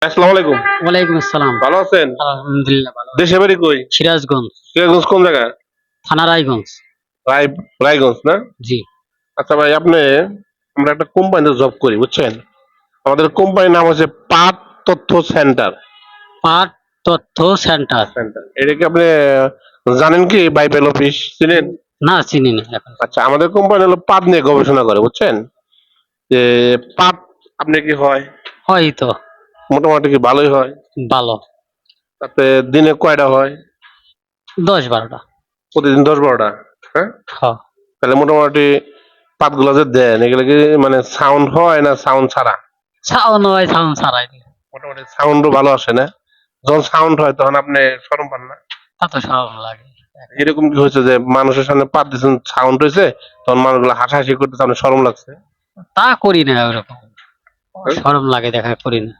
আসসালামু আলাইকুম। ওয়ালাইকুম আসসালাম। ভালো আছেন? আলহামদুলিল্লাহ ভালো। দেশে বাড়ি কই? সিরাজগঞ্জ, সিরাজগঞ্জ কোন জায়গা? থানা রায়গঞ্জ। রায় রায়গঞ্জ না? জি। আচ্ছা ভাই আমরা একটা কোম্পানিতে জব করি বুঝছেন? আমাদের কোম্পানির নাম হচ্ছে পাট তথ্য সেন্টার। পাট তথ্য সেন্টার। সেন্টার এটা কি আপনি জানেন কি বাইবেল অফিস চিনেন? না, চিনি না এখন। আচ্ছা আমাদের কোম্পানি হলো পাট নিয়ে গবেষণা করে বুঝছেন? যে পাট আপনি কি হয়? হয় তো। মোটামুটি কি ভালোই হয়? ভালো। তাতে দিনে কয়টা হয়? 10-12টা। প্রতিদিন 10-12টা। হ্যাঁ? হ্যাঁ। তাহলে মোটামুটি পাতগুলো যে দেন এগুলো কি মানে সাউন্ড হয় না সাউন্ড ছাড়া? ছাউন হয়, ছাউন ছাড়াই দিই। মোটামুটি সাউন্ডও ভালো আসে না? যখন সাউন্ড হয় তখন আপনি শরম পান না? তা তো সব লাগে। এরকম কি হয়েছে যে মানুষের সামনে পাত দিচ্ছেন সাউন্ড হয়েছে তখন মানুষগুলো হাসাহাসি করতেছে আপনার শরম লাগছে? তা করি না ওরকম। হ্যাঁ? শরম লাগে দেখা করি না।